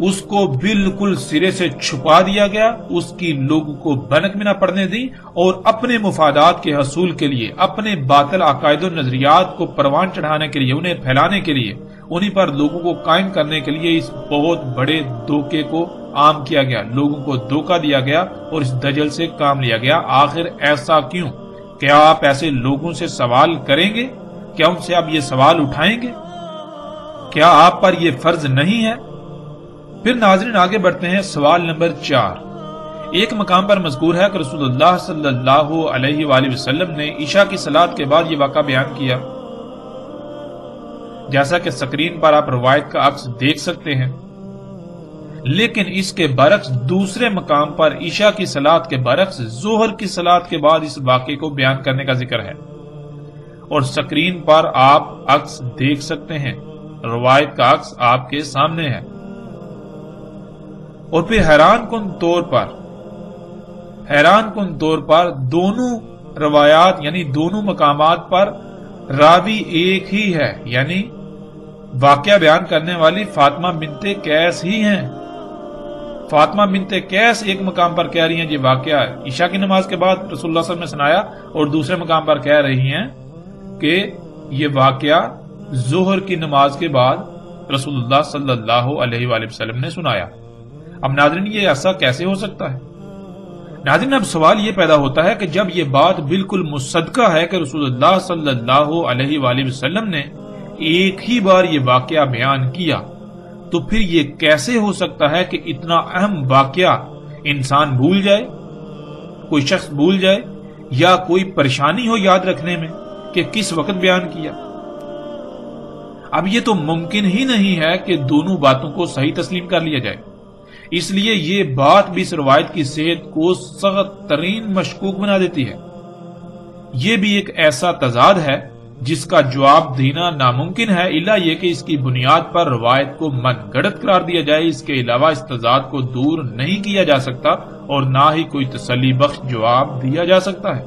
اس کو بالکل سرے سے چھپا دیا گیا، اس کی لوگوں کو بھنک میں نہ پڑنے دی، اور اپنے مفادات کے حصول کے لیے، اپنے باطل عقائد و نظریات کو پروان چڑھانے کے لیے، انہیں پھیلانے کے لیے، انہی پر لوگوں کو قائم کرنے کے لیے اس بہت بڑے دھوکے کو عام کیا گیا، لوگوں کو دھوکہ دیا گیا اور اس دجل سے کام لیا گیا۔ آخر ایسا کیوں؟ کیا آپ ایسے لوگوں سے سوال کریں گے؟ کیا ان سے آپ یہ سوال اٹھائیں گے؟ کیا آپ پر یہ فرض نہیں ہے؟ پھر ناظرین آگے بڑھتے ہیں، سوال نمبر 4۔ ایک مقام پر مذکور ہے کہ رسول اللہ صلی اللہ علیہ وآلہ وسلم نے عشاء کی صلاۃ کے بعد یہ واقعہ بیان کیا، جیسا کہ سکرین پر آپ روایت کا عکس دیکھ سکتے ہیں۔ لیکن اس کے برعکس دوسرے مقام پر عشاء کی صلاۃ کے برعکس ظہر کی صلاۃ کے بعد اس واقعے کو بیان کرنے کا ذکر ہے، اور سکرین پر آپ عکس دیکھ سکتے ہیں، روایت کا عکس آپ کے سامنے ہے۔ اور پھر حیران کن طور پر دونوں روایات یعنی دونوں مقامات پر راوی ایک ہی ہے، یعنی واقعہ بیان کرنے والی فاطمہ بنت قیس ہی ہیں۔ فاطمہ بنت قیس ایک مقام پر کہہ رہی ہیں یہ واقعہ عشاء کی نماز کے بعد رسول اللہ صلی اللہ علیہ وسلم نے سنایا، اور دوسرے مقام پر کہہ رہی ہیں کہ یہ واقعہ ظہر کی نماز کے بعد رسول اللہ صلی اللہ علیہ وآلہ وسلم نے سنایا۔ اب ناظرین یہ ایسا کیسے ہو سکتا ہے؟ ناظرین اب سوال یہ پیدا ہوتا ہے کہ جب یہ بات بالکل مصدقہ ہے کہ رسول اللہ صلی اللہ علیہ وآلہ وسلم نے ایک ہی بار یہ واقعہ بیان کیا، تو پھر یہ کیسے ہو سکتا ہے کہ اتنا اہم واقعہ انسان بھول جائے، کوئی شخص بھول جائے، یا کوئی پریشانی ہو یاد رکھنے میں کہ کس وقت بیان کیا؟ اب یہ تو ممکن ہی نہیں ہے کہ دونوں باتوں کو صحیح تسلیم کر لیا جائے۔ اس لیے یہ بات بھی اس روایت کی صحت کو سخت ترین مشکوک بنا دیتی ہے۔ یہ بھی ایک ایسا تضاد ہے جس کا جواب دینا ناممکن ہے، الا یہ کہ اس کی بنیاد پر روایت کو من گڑت قرار دیا جائے۔ اس کے علاوہ اس تضاد کو دور نہیں کیا جا سکتا اور نہ ہی کوئی تسلی بخش جواب دیا جا سکتا ہے۔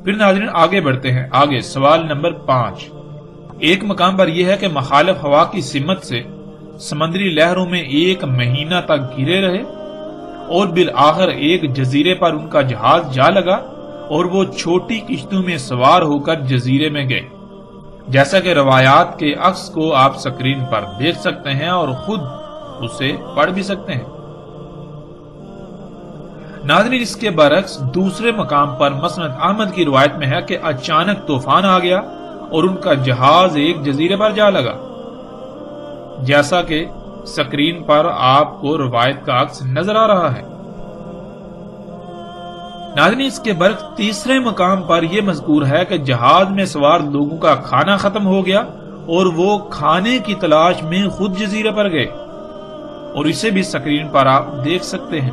پھر ناظرین آگے بڑھتے ہیں، آگے سوال نمبر 5۔ ایک مقام پر یہ ہے کہ مخالف ہوا کی سمت سے سمندری لہروں میں 1 مہینہ تک گھرے رہے، اور بالآخر ایک جزیرے پر ان کا جہاز جا لگا اور وہ چھوٹی کشتیوں میں سوار ہو کر جزیرے میں گئے، جیسا کہ روایات کے عکس کو آپ سکرین پر دیکھ سکتے ہیں اور خود اسے پڑھ بھی سکتے ہیں۔ ناظرین اس کے برعکس دوسرے مقام پر مسند احمد کی روایت میں ہے کہ اچانک طوفان آ گیا اور ان کا جہاز ایک جزیرے پر جا لگا، جیسا کہ سکرین پر آپ کو روایت کا عکس نظر آ رہا ہے۔ ناظرین، اس کے برعکس تیسرے مقام پر یہ مذکور ہے کہ جہاز میں سوار لوگوں کا کھانا ختم ہو گیا اور وہ کھانے کی تلاش میں خود جزیرے پر گئے، اور اسے بھی سکرین پر آپ دیکھ سکتے ہیں۔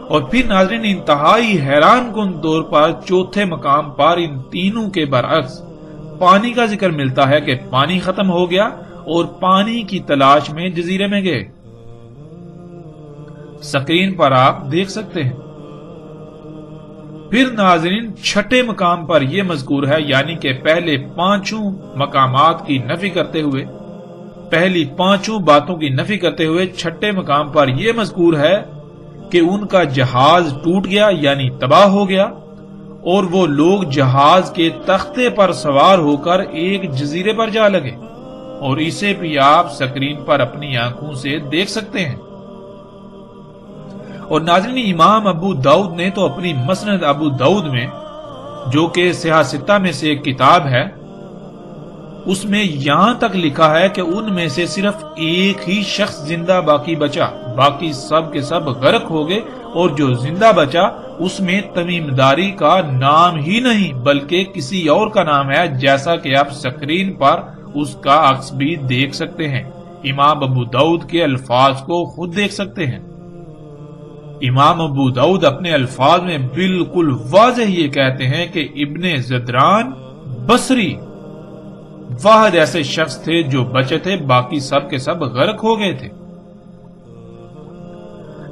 اور پھر ناظرین، انتہائی حیران کن طور پر چوتھے مقام پر ان تینوں کے برعکس پانی کا ذکر ملتا ہے کہ پانی ختم ہو گیا اور پانی کی تلاش میں جزیرے میں گئے۔ سکرین پر آپ دیکھ سکتے ہیں۔ پھر ناظرین، چھٹے مقام پر یہ مذکور ہے، یعنی کہ پہلے پانچوں مقامات کی نفی کرتے ہوئے، پہلی پانچوں باتوں کی نفی کرتے ہوئے چھٹے مقام پر یہ مذکور ہے کہ ان کا جہاز ٹوٹ گیا، یعنی تباہ ہو گیا، اور وہ لوگ جہاز کے تختے پر سوار ہو کر ایک جزیرے پر جا لگے، اور اسے بھی آپ سکرین پر اپنی آنکھوں سے دیکھ سکتے ہیں۔ اور ناظرین، امام ابو داؤد نے تو اپنی مسند ابو داؤد میں، جو کہ سیاہ ستہ میں سے ایک کتاب ہے، اس میں یہاں تک لکھا ہے کہ ان میں سے صرف ایک ہی شخص زندہ باقی بچا، باقی سب کے سب غرق ہو گئے، اور جو زندہ بچا اس میں تمیم داری کا نام ہی نہیں بلکہ کسی اور کا نام ہے، جیسا کہ آپ سکرین پر اس کا عکس بھی دیکھ سکتے ہیں۔ امام ابو داؤد کے الفاظ کو خود دیکھ سکتے ہیں۔ امام ابو داؤد اپنے الفاظ میں بالکل واضح یہ کہتے ہیں کہ ابن زدران بصری واحد ایسے شخص تھے جو بچے تھے، باقی سب کے سب غرق ہو گئے تھے۔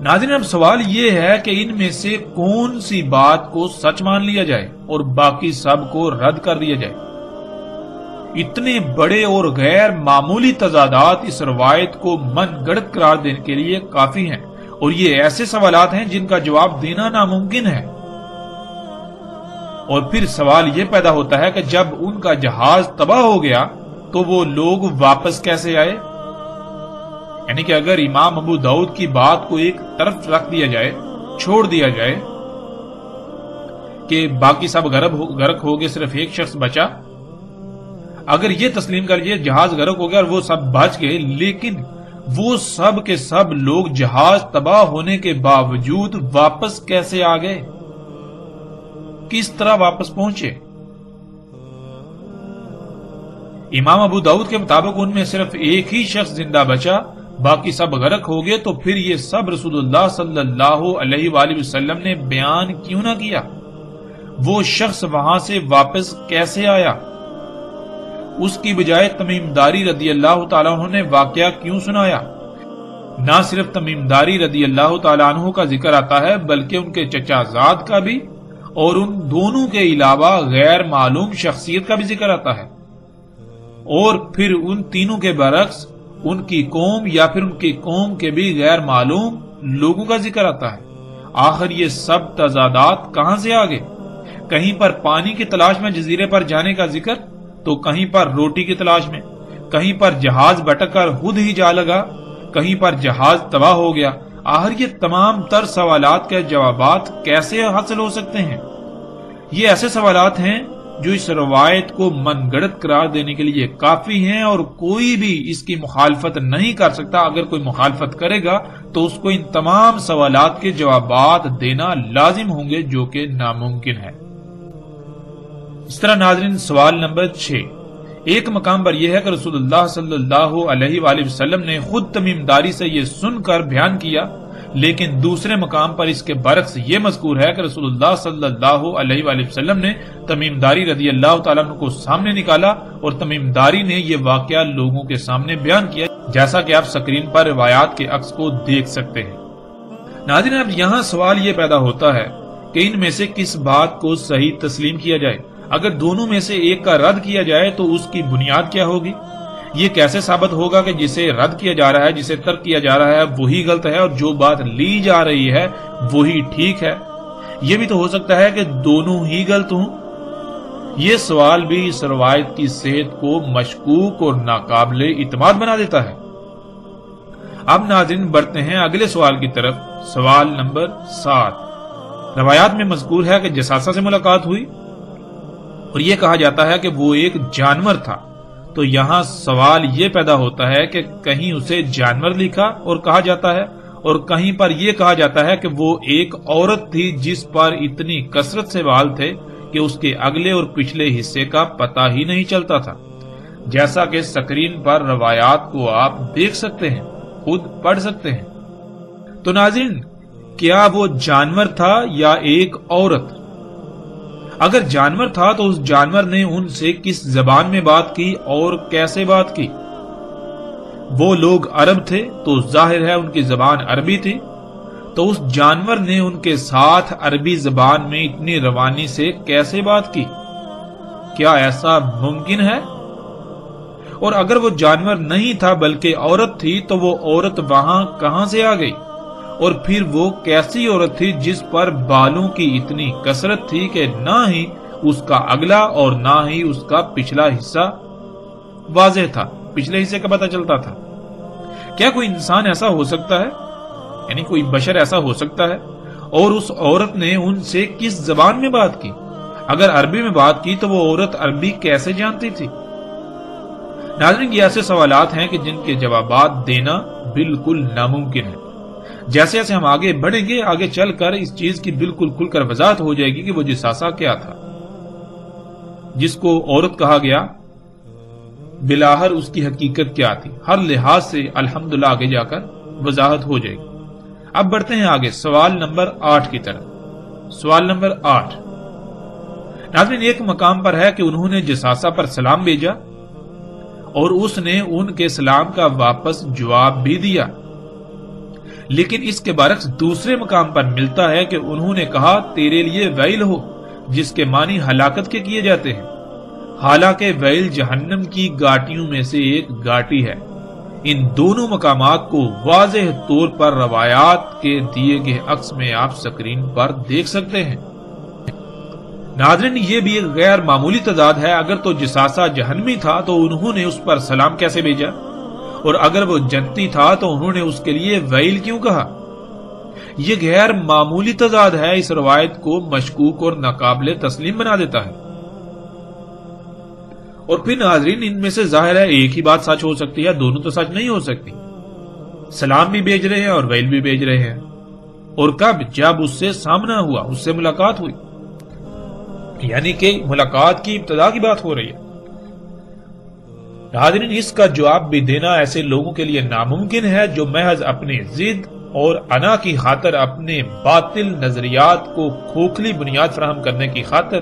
ناظرین، اب سوال یہ ہے کہ ان میں سے کون سی بات کو سچ مان لیا جائے اور باقی سب کو رد کر دیا جائے؟ اتنے بڑے اور غیر معمولی تضادات اس روایت کو من گڑت قرار دینے کے لیے کافی ہیں، اور یہ ایسے سوالات ہیں جن کا جواب دینا ناممکن ہے۔ اور پھر سوال یہ پیدا ہوتا ہے کہ جب ان کا جہاز تباہ ہو گیا تو وہ لوگ واپس کیسے آئے؟ یعنی کہ اگر امام ابو داؤد کی بات کو ایک طرف رکھ دیا جائے، چھوڑ دیا جائے کہ باقی سب غرق ہو گئے، صرف ایک شخص بچا، اگر یہ تسلیم کر لیے جہاز غرق ہو گیا اور وہ سب بچ گئے، لیکن وہ سب کے سب لوگ جہاز تباہ ہونے کے باوجود واپس کیسے آ گئے؟ کس طرح واپس پہنچے؟ امام ابو داؤد کے مطابق ان میں صرف ایک ہی شخص زندہ بچا، باقی سب غرق ہو گئے، تو پھر یہ سب رسول اللہ صلی اللہ علیہ وآلہ وسلم نے بیان کیوں نہ کیا؟ وہ شخص وہاں سے واپس کیسے آیا؟ اس کی بجائے تمیم داری رضی اللہ تعالیٰ عنہ نے واقعہ کیوں سنایا؟ نہ صرف تمیم داری رضی اللہ تعالیٰ عنہ کا ذکر آتا ہے بلکہ ان کے چچا زاد کا بھی، اور ان دونوں کے علاوہ غیر معلوم شخصیت کا بھی ذکر آتا ہے، اور پھر ان تینوں کے برعکس ان کی قوم یا پھر ان کی قوم کے بھی غیر معلوم لوگوں کا ذکر آتا ہے۔ آخر یہ سب تضادات کہاں سے آگے؟ کہیں پر پانی کی تلاش میں جزیرے پر جانے کا ذکر، تو کہیں پر روٹی کی تلاش میں، کہیں پر جہاز بھٹک کر خود ہی جا لگا، کہیں پر جہاز تباہ ہو گیا۔ آخر یہ تمام تر سوالات کے جوابات کیسے حاصل ہو سکتے ہیں؟ یہ ایسے سوالات ہیں جو اس روایت کو من گڑت قرار دینے کے لیے کافی ہیں، اور کوئی بھی اس کی مخالفت نہیں کر سکتا۔ اگر کوئی مخالفت کرے گا تو اس کو ان تمام سوالات کے جوابات دینا لازم ہوں گے، جو کہ ناممکن ہے۔ اس طرح ناظرین، سوال نمبر 6 ایک مقام پر یہ ہے کہ رسول اللہ صلی اللہ علیہ وآلہ وسلم نے خود تمیم داری سے یہ سن کر بیان کیا، لیکن دوسرے مقام پر اس کے برعکس یہ مذکور ہے کہ رسول اللہ صلی اللہ علیہ وآلہ وسلم نے تمیم داری رضی اللہ تعالیٰ عنہ کو سامنے نکالا، اور تمیم داری نے یہ واقعہ لوگوں کے سامنے بیان کیا، جیسا کہ آپ سکرین پر روایات کے عکس کو دیکھ سکتے ہیں۔ ناظرین، اب یہاں سوال یہ پیدا ہوتا ہے کہ ان میں سے کس بات کو صحیح تسلیم کیا جائے؟ اگر دونوں میں سے ایک کا رد کیا جائے تو اس کی بنیاد کیا ہوگی؟ یہ کیسے ثابت ہوگا کہ جسے رد کیا جا رہا ہے، جسے ترک کیا جا رہا ہے، وہی غلط ہے، اور جو بات لی جا رہی ہے وہی ٹھیک ہے؟ یہ بھی تو ہو سکتا ہے کہ دونوں ہی غلط ہوں۔ یہ سوال بھی اس روایت کی صحت کو مشکوک اور ناقابل اعتماد بنا دیتا ہے۔ اب ناظرین بڑھتے ہیں اگلے سوال کی طرف۔ سوال نمبر 7 روایات میں مذکور ہے کہ جساسہ سے ملاقات ہوئی، اور یہ کہا جاتا ہے کہ وہ ایک جانور تھا، تو یہاں سوال یہ پیدا ہوتا ہے کہ کہیں اسے جانور لکھا اور کہا جاتا ہے، اور کہیں پر یہ کہا جاتا ہے کہ وہ ایک عورت تھی جس پر اتنی کثرت سے بال تھے کہ اس کے اگلے اور پچھلے حصے کا پتہ ہی نہیں چلتا تھا، جیسا کہ سکرین پر روایات کو آپ دیکھ سکتے ہیں، خود پڑھ سکتے ہیں۔ تو ناظرین، کیا وہ جانور تھا یا ایک عورت؟ اگر جانور تھا تو اس جانور نے ان سے کس زبان میں بات کی اور کیسے بات کی؟ وہ لوگ عرب تھے تو ظاہر ہے ان کی زبان عربی تھی، تو اس جانور نے ان کے ساتھ عربی زبان میں اتنی روانی سے کیسے بات کی؟ کیا ایسا ممکن ہے؟ اور اگر وہ جانور نہیں تھا بلکہ عورت تھی تو وہ عورت وہاں کہاں سے آ گئی؟ اور پھر وہ کیسی عورت تھی جس پر بالوں کی اتنی کثرت تھی کہ نہ ہی اس کا اگلا اور نہ ہی اس کا پچھلا حصہ واضح تھا، پچھلے حصے کا پتہ چلتا تھا؟ کیا کوئی انسان ایسا ہو سکتا ہے، یعنی کوئی بشر ایسا ہو سکتا ہے؟ اور اس عورت نے ان سے کس زبان میں بات کی؟ اگر عربی میں بات کی تو وہ عورت عربی کیسے جانتی تھی؟ ناظرین، یہ ایسے سوالات ہیں کہ جن کے جوابات دینا بالکل ناممکن ہے۔ جیسے جیسے ہم آگے بڑھیں گے، آگے چل کر اس چیز کی بالکل کھل کر وضاحت ہو جائے گی کہ وہ جساسہ کیا تھا جس کو عورت کہا گیا، بلاہر اس کی حقیقت کیا تھی۔ ہر لحاظ سے الحمدللہ آگے جا کر وضاحت ہو جائے گی۔ اب بڑھتے ہیں آگے سوال نمبر 8 کی طرف۔ سوال نمبر 8 ناظرین، ایک مقام پر ہے کہ انہوں نے جساسہ پر سلام بھیجا اور اس نے ان کے سلام کا واپس جواب بھی دیا، لیکن اس کے برعکس دوسرے مقام پر ملتا ہے کہ انہوں نے کہا تیرے لیے ویل ہو، جس کے معنی ہلاکت کے کیے جاتے ہیں، حالانکہ ویل جہنم کی گاٹیوں میں سے ایک گاٹی ہے۔ ان دونوں مقامات کو واضح طور پر روایات کے دیے گئے عکس میں آپ سکرین پر دیکھ سکتے ہیں۔ ناظرین، یہ بھی ایک غیر معمولی تضاد ہے۔ اگر تو جساسہ جہنمی تھا تو انہوں نے اس پر سلام کیسے بھیجا؟ اور اگر وہ جنتی تھا تو انہوں نے اس کے لیے ویل کیوں کہا؟ یہ غیر معمولی تضاد ہے، اس روایت کو مشکوک اور ناقابل تسلیم بنا دیتا ہے۔ اور پھر ناظرین، ان میں سے ظاہر ہے ایک ہی بات سچ ہو سکتی ہے، دونوں تو سچ نہیں ہو سکتی۔ سلام بھی بھیج رہے ہیں اور ویل بھی بھیج رہے ہیں، اور کب؟ جب اس سے سامنا ہوا، اس سے ملاقات ہوئی، یعنی کہ ملاقات کی ابتدا کی بات ہو رہی ہے۔ ناظرین، اس کا جواب بھی دینا ایسے لوگوں کے لیے ناممکن ہے جو محض اپنی ضد اور انا کی خاطر، اپنے باطل نظریات کو کھوکھلی بنیاد فراہم کرنے کی خاطر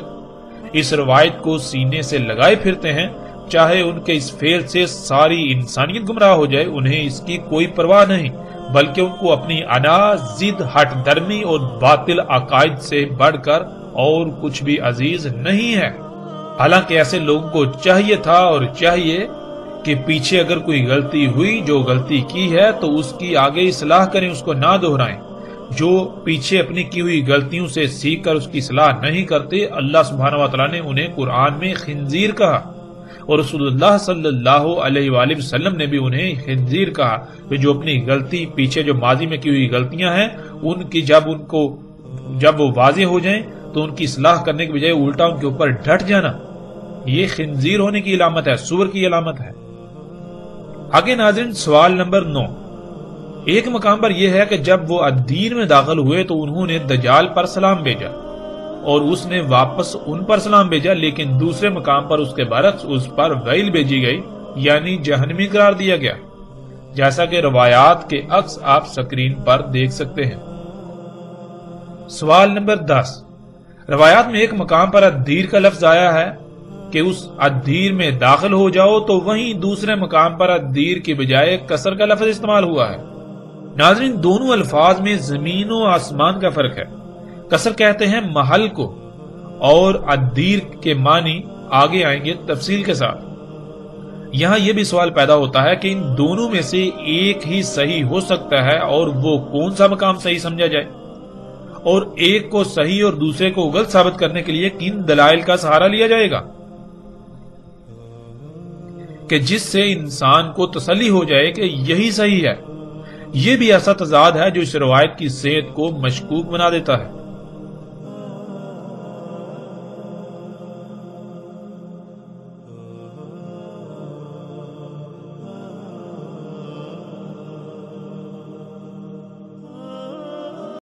اس روایت کو سینے سے لگائے پھرتے ہیں۔ چاہے ان کے اس فعل سے ساری انسانیت گمراہ ہو جائے، انہیں اس کی کوئی پرواہ نہیں، بلکہ ان کو اپنی انا، ضد، ہٹ درمی اور باطل عقائد سے بڑھ کر اور کچھ بھی عزیز نہیں ہے۔ حالانکہ ایسے لوگوں کو چاہیے تھا اور چاہیے کہ پیچھے اگر کوئی غلطی ہوئی، جو غلطی کی ہے تو اس کی آگے اصلاح کریں، اس کو نہ دہرائیں۔ جو پیچھے اپنی کی ہوئی غلطیوں سے سیکھ کر اس کی اصلاح نہیں کرتے، اللہ سبحانہ و تعالیٰ نے انہیں قرآن میں خنزیر کہا، اور رسول اللہ صلی اللہ علیہ وآلہ وسلم نے بھی انہیں خنزیر کہا، کہ جو اپنی غلطی، پیچھے جو ماضی میں کی ہوئی غلطیاں ہیں، ان کی جب وہ واضح ہو جائیں تو ان کی اصلاح کرنے کے بجائے الٹا ان کے اوپر ڈٹ جانا، یہ خنزیر ہونے کی علامت ہے، سور کی علامت ہے۔ آگے ناظرین، سوال نمبر 9 ایک مقام پر یہ ہے کہ جب وہ الدین میں داخل ہوئے تو انہوں نے دجال پر سلام بھیجا اور اس نے واپس ان پر سلام بھیجا، لیکن دوسرے مقام پر اس کے برعکس اس پر ویل بھیجی گئی، یعنی جہنمی قرار دیا گیا، جیسا کہ روایات کے عکس آپ سکرین پر دیکھ سکتے ہیں۔ سوال نمبر 10 روایات میں ایک مقام پر الدیر کا لفظ آیا ہے کہ اس الدیر میں داخل ہو جاؤ، تو وہیں دوسرے مقام پر الدیر کے بجائے کسر کا لفظ استعمال ہوا ہے۔ ناظرین، دونوں الفاظ میں زمین و آسمان کا فرق ہے۔ کسر کہتے ہیں محل کو، اور الدیر کے معنی آگے آئیں گے تفصیل کے ساتھ۔ یہاں یہ بھی سوال پیدا ہوتا ہے کہ ان دونوں میں سے ایک ہی صحیح ہو سکتا ہے، اور وہ کون سا مقام صحیح سمجھا جائے، اور ایک کو صحیح اور دوسرے کو غلط ثابت کرنے کے لیے کن دلائل کا سہارا لیا جائے گا کہ جس سے انسان کو تسلی ہو جائے کہ یہی صحیح ہے۔ یہ بھی ایسا تضاد ہے جو اس روایت کی صحت کو مشکوک بنا دیتا ہے۔